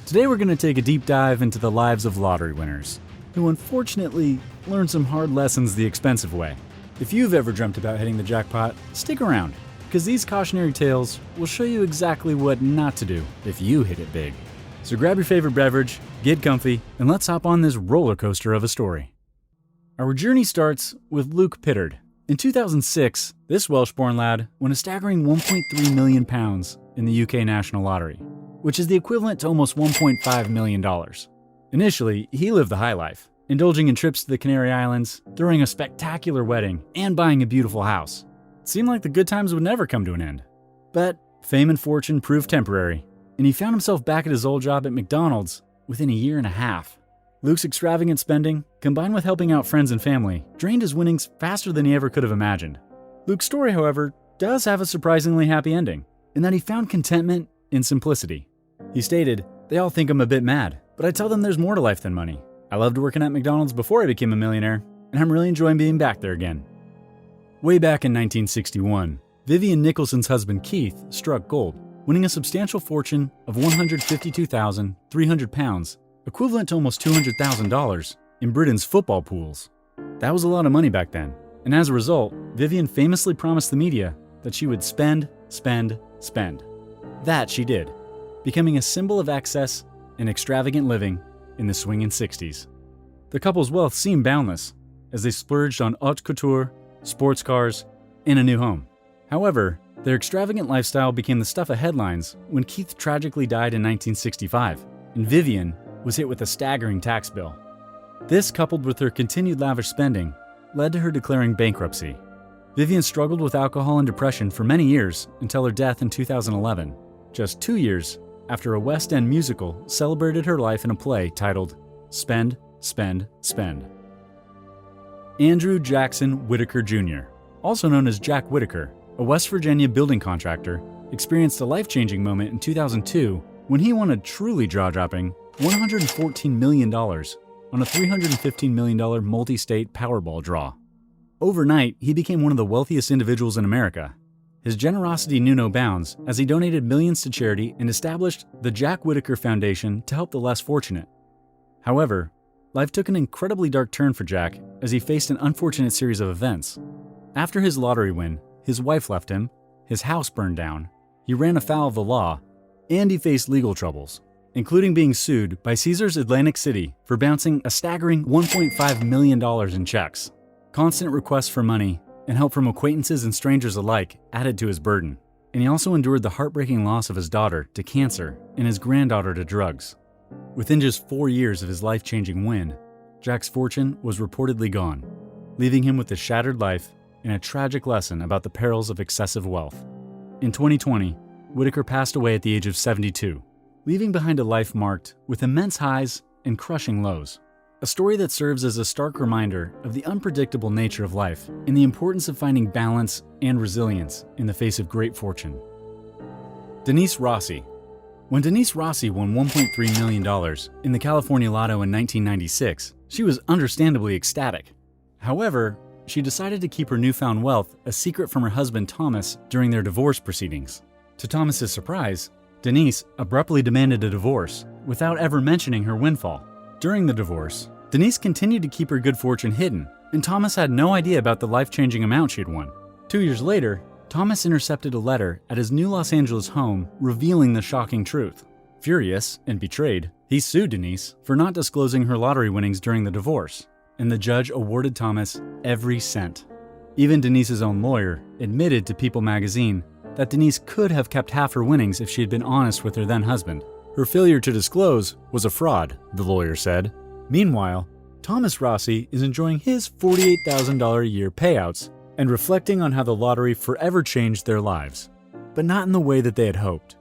Today we're going to take a deep dive into the lives of lottery winners, who unfortunately learn some hard lessons the expensive way. If you've ever dreamt about hitting the jackpot, stick around, because these cautionary tales will show you exactly what not to do if you hit it big. So grab your favorite beverage, get comfy, and let's hop on this roller coaster of a story. Our journey starts with Luke Pitard. In 2006, this Welsh-born lad won a staggering £1.3 million in the UK National Lottery, which is the equivalent to almost $1.5 million. Initially, he lived the high life, indulging in trips to the Canary Islands, throwing a spectacular wedding, and buying a beautiful house. It seemed like the good times would never come to an end. But fame and fortune proved temporary, and he found himself back at his old job at McDonald's within a year and a half. Luke's extravagant spending, combined with helping out friends and family, drained his winnings faster than he ever could have imagined. Luke's story, however, does have a surprisingly happy ending, in that he found contentment in simplicity. He stated, "They all think I'm a bit mad, but I tell them there's more to life than money. I loved working at McDonald's before I became a millionaire, and I'm really enjoying being back there again." Way back in 1961, Vivian Nicholson's husband Keith struck gold, winning a substantial fortune of £152,300, equivalent to almost $200,000, in Britain's football pools. That was a lot of money back then, and as a result, Vivian famously promised the media that she would spend, spend, spend. That she did, becoming a symbol of excess and extravagant living in the swinging 60s. The couple's wealth seemed boundless, as they splurged on haute couture, sports cars, and a new home. However, their extravagant lifestyle became the stuff of headlines when Keith tragically died in 1965, and Vivian was hit with a staggering tax bill. This, coupled with her continued lavish spending, led to her declaring bankruptcy. Vivian struggled with alcohol and depression for many years until her death in 2011, just 2 years after a West End musical celebrated her life in a play titled Spend, Spend, Spend. Andrew Jackson Whitaker Jr., also known as Jack Whitaker, a West Virginia building contractor, experienced a life-changing moment in 2002 when he won a truly jaw-dropping $114 million on a $315 million multi-state Powerball draw. Overnight, he became one of the wealthiest individuals in America. His generosity knew no bounds as he donated millions to charity and established the Jack Whitaker Foundation to help the less fortunate. However, life took an incredibly dark turn for Jack as he faced an unfortunate series of events. After his lottery win, his wife left him, his house burned down, he ran afoul of the law, and he faced legal troubles, including being sued by Caesars Atlantic City for bouncing a staggering $1.5 million in checks. Constant requests for money and help from acquaintances and strangers alike added to his burden, and he also endured the heartbreaking loss of his daughter to cancer and his granddaughter to drugs. Within just 4 years of his life-changing win, Jack's fortune was reportedly gone, leaving him with a shattered life and a tragic lesson about the perils of excessive wealth. In 2020, Whitaker passed away at the age of 72, leaving behind a life marked with immense highs and crushing lows. A story that serves as a stark reminder of the unpredictable nature of life and the importance of finding balance and resilience in the face of great fortune. Denise Rossi. When Denise Rossi won $1.3 million in the California Lotto in 1996, she was understandably ecstatic. However, she decided to keep her newfound wealth a secret from her husband Thomas during their divorce proceedings. To Thomas's surprise, Denise abruptly demanded a divorce without ever mentioning her windfall. During the divorce, Denise continued to keep her good fortune hidden, and Thomas had no idea about the life-changing amount she had won. 2 years later, Thomas intercepted a letter at his new Los Angeles home revealing the shocking truth. Furious and betrayed, he sued Denise for not disclosing her lottery winnings during the divorce, and the judge awarded Thomas every cent. Even Denise's own lawyer admitted to People magazine that Denise could have kept half her winnings if she had been honest with her then-husband. Her failure to disclose was a fraud, the lawyer said. Meanwhile, Thomas Rossi is enjoying his $48,000 a year payouts and reflecting on how the lottery forever changed their lives, but not in the way that they had hoped.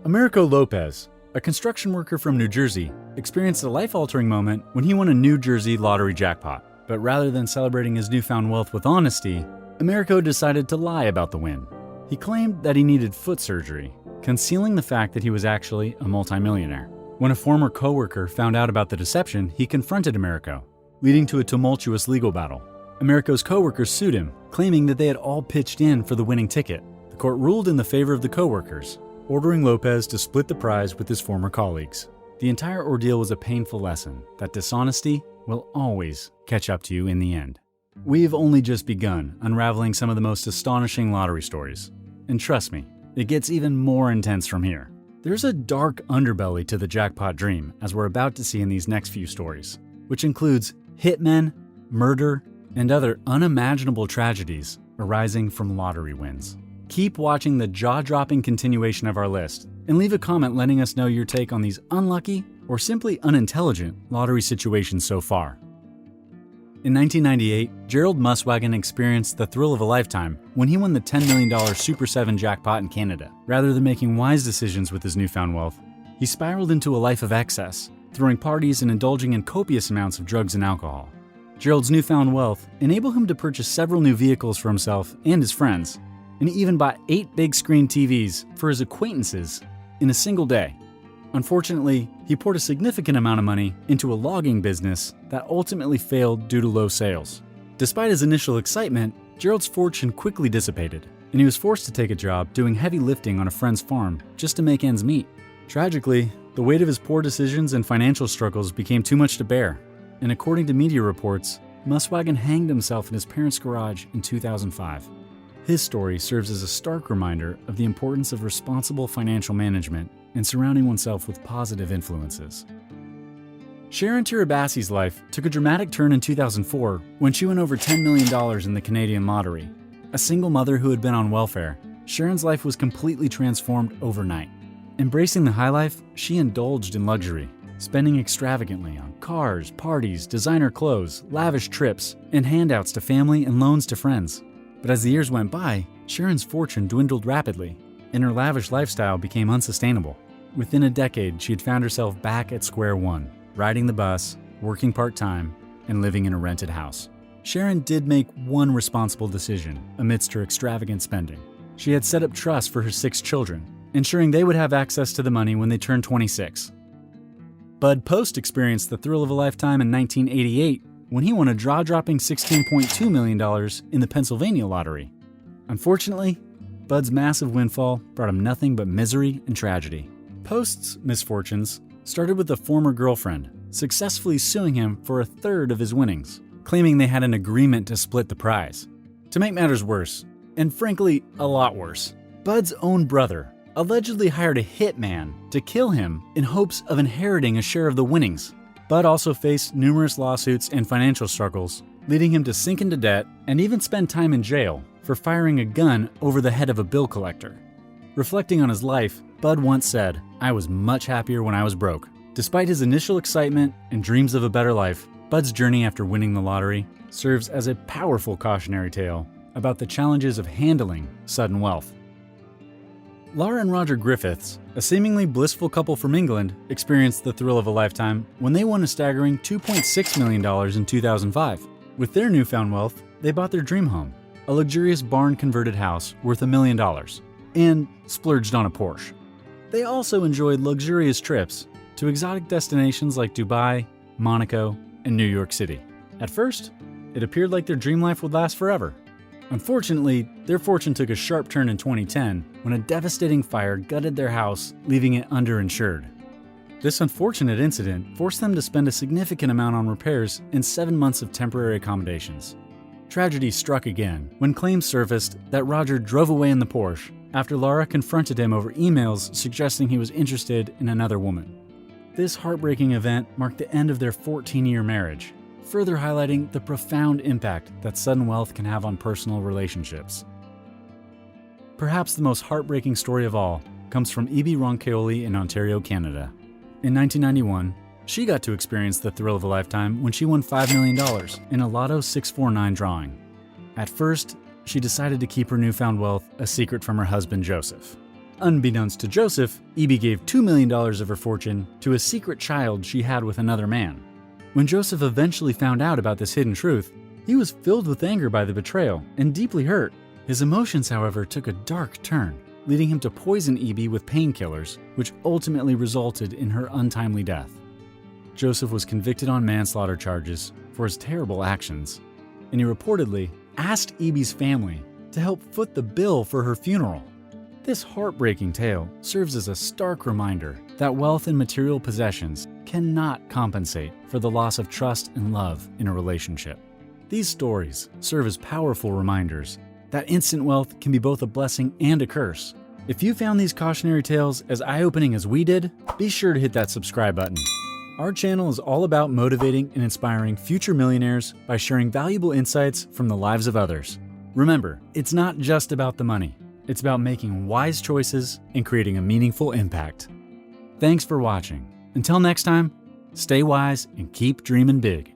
Americo Lopez, a construction worker from New Jersey, experienced a life-altering moment when he won a New Jersey lottery jackpot. But rather than celebrating his newfound wealth with honesty, Americo decided to lie about the win. He claimed that he needed foot surgery, concealing the fact that he was actually a multimillionaire. When a former coworker found out about the deception, he confronted Americo, leading to a tumultuous legal battle. Americo's coworkers sued him, claiming that they had all pitched in for the winning ticket. The court ruled in the favor of the coworkers, ordering Lopez to split the prize with his former colleagues. The entire ordeal was a painful lesson that dishonesty will always catch up to you in the end. We've only just begun unraveling some of the most astonishing lottery stories. And trust me, it gets even more intense from here. There's a dark underbelly to the jackpot dream, as we're about to see in these next few stories, which includes hitmen, murder, and other unimaginable tragedies arising from lottery wins. Keep watching the jaw-dropping continuation of our list, and leave a comment letting us know your take on these unlucky or simply unintelligent lottery situations so far. In 1998, Gerald Muswagon experienced the thrill of a lifetime when he won the $10 million Super 7 jackpot in Canada. Rather than making wise decisions with his newfound wealth, he spiraled into a life of excess, throwing parties and indulging in copious amounts of drugs and alcohol. Gerald's newfound wealth enabled him to purchase several new vehicles for himself and his friends, and he even bought 8 big-screen TVs for his acquaintances in a single day. Unfortunately, he poured a significant amount of money into a logging business that ultimately failed due to low sales. Despite his initial excitement, Gerald's fortune quickly dissipated, and he was forced to take a job doing heavy lifting on a friend's farm just to make ends meet. Tragically, the weight of his poor decisions and financial struggles became too much to bear, and according to media reports, Muswagon hanged himself in his parents' garage in 2005. His story serves as a stark reminder of the importance of responsible financial management and surrounding oneself with positive influences. Sharon Tirabassi's life took a dramatic turn in 2004 when she won over $10 million in the Canadian lottery. A single mother who had been on welfare, Sharon's life was completely transformed overnight. Embracing the high life, she indulged in luxury, spending extravagantly on cars, parties, designer clothes, lavish trips, and handouts to family and loans to friends. But as the years went by, Sharon's fortune dwindled rapidly, and her lavish lifestyle became unsustainable. Within a decade, she had found herself back at square one, riding the bus, working part-time, and living in a rented house. Sharon did make one responsible decision amidst her extravagant spending. She had set up trusts for her 6 children, ensuring they would have access to the money when they turned 26. Bud Post experienced the thrill of a lifetime in 1988 when he won a jaw-dropping $16.2 million in the Pennsylvania lottery. Unfortunately, Bud's massive windfall brought him nothing but misery and tragedy. Post's misfortunes started with a former girlfriend successfully suing him for a third of his winnings, claiming they had an agreement to split the prize. To make matters worse, and frankly a lot worse, Bud's own brother allegedly hired a hitman to kill him in hopes of inheriting a share of the winnings. Bud also faced numerous lawsuits and financial struggles, leading him to sink into debt and even spend time in jail for firing a gun over the head of a bill collector. Reflecting on his life, Bud once said, "I was much happier when I was broke." Despite his initial excitement and dreams of a better life, Bud's journey after winning the lottery serves as a powerful cautionary tale about the challenges of handling sudden wealth. Lara and Roger Griffiths, a seemingly blissful couple from England, experienced the thrill of a lifetime when they won a staggering $2.6 million in 2005. With their newfound wealth, they bought their dream home, a luxurious barn-converted house worth $1 million, and splurged on a Porsche. They also enjoyed luxurious trips to exotic destinations like Dubai, Monaco, and New York City. At first, it appeared like their dream life would last forever. Unfortunately, their fortune took a sharp turn in 2010 when a devastating fire gutted their house, leaving it underinsured. This unfortunate incident forced them to spend a significant amount on repairs and 7 months of temporary accommodations. Tragedy struck again when claims surfaced that Roger drove away in the Porsche after Lara confronted him over emails suggesting he was interested in another woman. This heartbreaking event marked the end of their 14-year marriage, further highlighting the profound impact that sudden wealth can have on personal relationships. Perhaps the most heartbreaking story of all comes from Ron Keoli in Ontario, Canada. In 1991, she got to experience the thrill of a lifetime when she won $5 million in a Lotto 649 drawing. At first, she decided to keep her newfound wealth a secret from her husband, Joseph. Unbeknownst to Joseph, gave $2 million of her fortune to a secret child she had with another man. When Joseph eventually found out about this hidden truth, he was filled with anger by the betrayal and deeply hurt. His emotions, however, took a dark turn, leading him to poison with painkillers, which ultimately resulted in her untimely death. Joseph was convicted on manslaughter charges for his terrible actions, and he reportedly asked Eby's family to help foot the bill for her funeral. This heartbreaking tale serves as a stark reminder that wealth and material possessions cannot compensate for the loss of trust and love in a relationship. These stories serve as powerful reminders that instant wealth can be both a blessing and a curse. If you found these cautionary tales as eye-opening as we did, be sure to hit that subscribe button. Our channel is all about motivating and inspiring future millionaires by sharing valuable insights from the lives of others. Remember, it's not just about the money. It's about making wise choices and creating a meaningful impact. Thanks for watching. Until next time, stay wise and keep dreaming big.